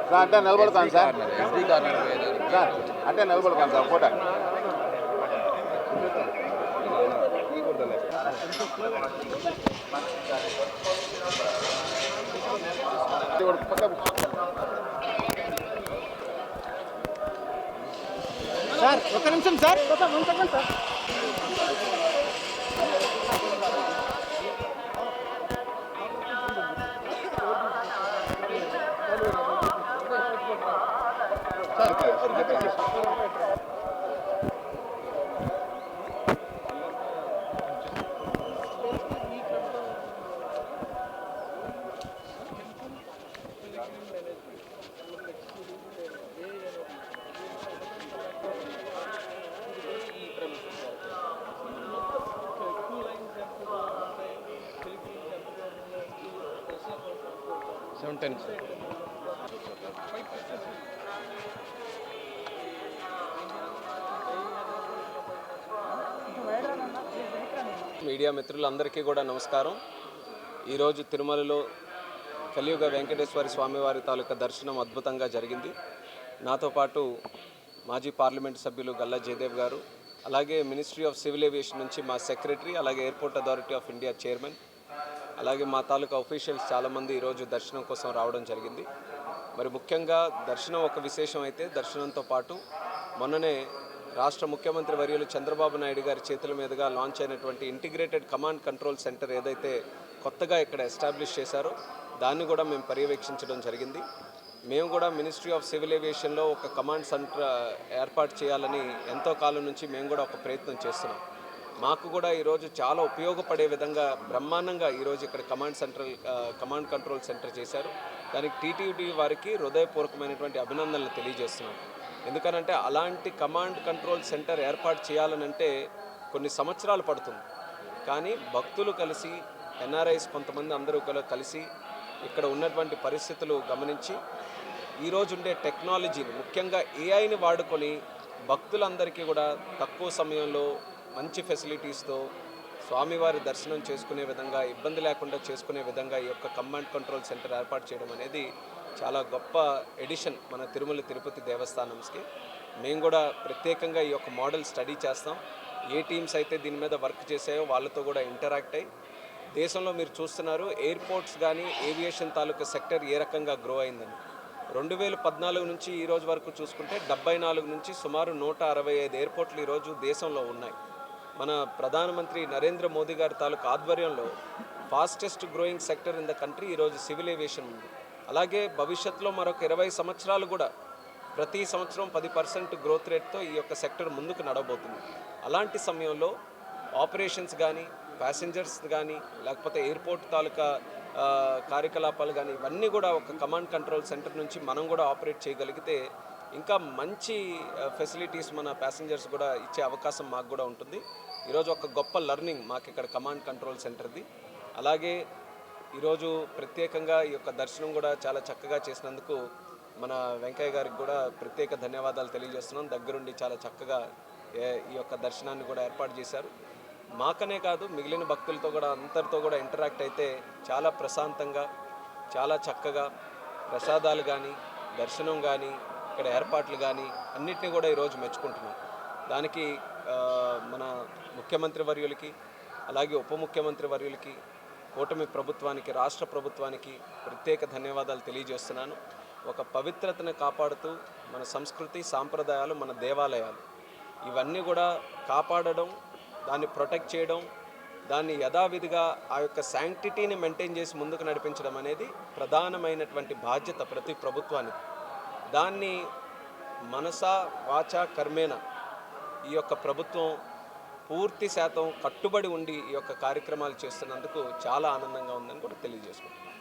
Sir అంటే నిలబడతాను sir SD corner sir అంటే నిలబడతాను సార్ ఫోటో సార్ ఒక నిమిషం సార్ 1 సెకండ్ సార్ మీడియా మిత్రులందరికీ కూడా నమస్కారం. ఈరోజు తిరుమలలో కలియుగ వెంకటేశ్వర స్వామివారి తాలూకా దర్శనం అద్భుతంగా జరిగింది. నాతో పాటు మాజీ పార్లమెంటు సభ్యులు గల్లా జయదేవ్ గారు, అలాగే మినిస్ట్రీ ఆఫ్ సివిల్ ఏవియేషన్ నుంచి మా సెక్రటరీ, అలాగే airport authority of India chairman, అలాగే మా తాలూకా అఫీషియల్స్ చాలామంది ఈరోజు దర్శనం కోసం రావడం జరిగింది. మరి ముఖ్యంగా దర్శనం ఒక విశేషం అయితే, దర్శనంతో పాటు మొన్ననే రాష్ట్ర ముఖ్యమంత్రి వర్యులు చంద్రబాబు నాయుడు గారి చేతుల మీదుగా లాంచ్ అయినటువంటి ఇంటిగ్రేటెడ్ కమాండ్ కంట్రోల్ సెంటర్ ఏదైతే కొత్తగా ఇక్కడ ఎస్టాబ్లిష్ చేశారో దాన్ని కూడా మేము పర్యవేక్షించడం జరిగింది. మేము కూడా మినిస్ట్రీ ఆఫ్ సివిల్ ఏవియేషన్లో ఒక కమాండ్ సెంటర్ ఏర్పాటు చేయాలని ఎంతో కాలం నుంచి మేము కూడా ఒక ప్రయత్నం చేస్తున్నాం. మాకు కూడా ఈరోజు చాలా ఉపయోగపడే విధంగా బ్రహ్మాండంగా ఈరోజు ఇక్కడ కమాండ్ కంట్రోల్ సెంటర్ చేశారు. దానికి టీటీడీ వారికి హృదయపూర్వకమైనటువంటి అభినందనలు తెలియజేస్తున్నాం. ఎందుకనంటే అలాంటి కమాండ్ కంట్రోల్ సెంటర్ ఏర్పాటు చేయాలనంటే కొన్ని సంవత్సరాలు పడుతుంది. కానీ భక్తులు కలిసి, ఎన్ఆర్ఐస్ కొంతమంది అందరూ కలిసి ఇక్కడ ఉన్నటువంటి పరిస్థితులు గమనించి ఈరోజు ఉండే టెక్నాలజీని, ముఖ్యంగా ఏఐని వాడుకొని భక్తులందరికీ కూడా తక్కువ సమయంలో మంచి ఫెసిలిటీస్తో స్వామివారి దర్శనం చేసుకునే విధంగా, ఇబ్బంది లేకుండా చేసుకునే విధంగా ఈ యొక్క కమాండ్ కంట్రోల్ సెంటర్ ఏర్పాటు చేయడం అనేది చాలా గొప్ప ఎడిషన్ మన తిరుమల తిరుపతి దేవస్థానంకి. మేము కూడా ప్రత్యేకంగా ఈ యొక్క మోడల్ స్టడీ చేస్తాం. ఏ టీమ్స్ అయితే దీని మీద వర్క్ చేసాయో వాళ్ళతో కూడా ఇంటరాక్ట్ అయ్యి, దేశంలో మీరు చూస్తున్నారు ఎయిర్పోర్ట్స్ కానీ ఏవియేషన్ తాలూకా సెక్టర్ ఏ రకంగా గ్రో అయిందని. 2014 నుంచి ఈ రోజు వరకు చూసుకుంటే 74 నుంచి సుమారు 165 ఎయిర్పోర్ట్లు ఈరోజు దేశంలో ఉన్నాయి. మన ప్రధానమంత్రి నరేంద్ర మోదీ గారి తాలూకా ఆధ్వర్యంలో fastest growing sector in the country ఈరోజు సివిల్ ఏవియేషన్ ఉంది. అలాగే భవిష్యత్తులో మరొక 20 సంవత్సరాలు కూడా ప్రతి సంవత్సరం 10% గ్రోత్ రేట్తో ఈ యొక్క సెక్టర్ ముందుకు నడవబోతుంది. అలాంటి సమయంలో ఆపరేషన్స్ కానీ, ప్యాసింజర్స్ కానీ, లేకపోతే ఎయిర్పోర్ట్ తాలూకా కార్యకలాపాలు కానీ, ఇవన్నీ కూడా ఒక కమాండ్ కంట్రోల్ సెంటర్ నుంచి మనం కూడా ఆపరేట్ చేయగలిగితే ఇంకా మంచి ఫెసిలిటీస్ మన ప్యాసింజర్స్ కూడా ఇచ్చే అవకాశం మాకు కూడా ఉంటుంది. ఈరోజు ఒక గొప్ప లెర్నింగ్ మాకు ఇక్కడ కమాండ్ కంట్రోల్ సెంటర్ది. అలాగే ఈరోజు ప్రత్యేకంగా ఈ యొక్క దర్శనం కూడా చాలా చక్కగా చేసినందుకు మన వెంకయ్య గారికి కూడా ప్రత్యేక ధన్యవాదాలు తెలియజేస్తున్నాం. దగ్గరుండి చాలా చక్కగా ఈ యొక్క దర్శనాన్ని కూడా ఏర్పాటు చేశారు. మాకనే కాదు, మిగిలిన భక్తులతో కూడా అందరితో కూడా ఇంటరాక్ట్ అయితే చాలా ప్రశాంతంగా, చాలా చక్కగా ప్రసాదాలు కానీ, దర్శనం కానీ, ఇక్కడ ఏర్పాట్లు కానీ అన్నిటినీ కూడా ఈరోజు మెచ్చుకుంటున్నాం. దానికి మన ముఖ్యమంత్రి వర్యులకి, అలాగే ఉప ముఖ్యమంత్రి వర్యులకి, కూటమి ప్రభుత్వానికి, రాష్ట్ర ప్రభుత్వానికి ప్రత్యేక ధన్యవాదాలు తెలియజేస్తున్నాను. ఒక పవిత్రతను కాపాడుతూ మన సంస్కృతి, సాంప్రదాయాలు, మన దేవాలయాలు ఇవన్నీ కూడా కాపాడడం, దాన్ని ప్రొటెక్ట్ చేయడం, దాన్ని యథావిధిగా ఆ యొక్క శాంక్టిటీని మెయింటైన్ చేసి ముందుకు నడిపించడం అనేది ప్రధానమైనటువంటి బాధ్యత ప్రతి ప్రభుత్వానికి. దాన్ని మనసా వాచా కర్మేణ ఈ యొక్క ప్రభుత్వం పూర్తి శాతం కట్టుబడి ఉండి ఈ యొక్క కార్యక్రమాలు చేస్తున్నందుకు చాలా ఆనందంగా ఉందని కూడా తెలియజేసుకుంటున్నాను.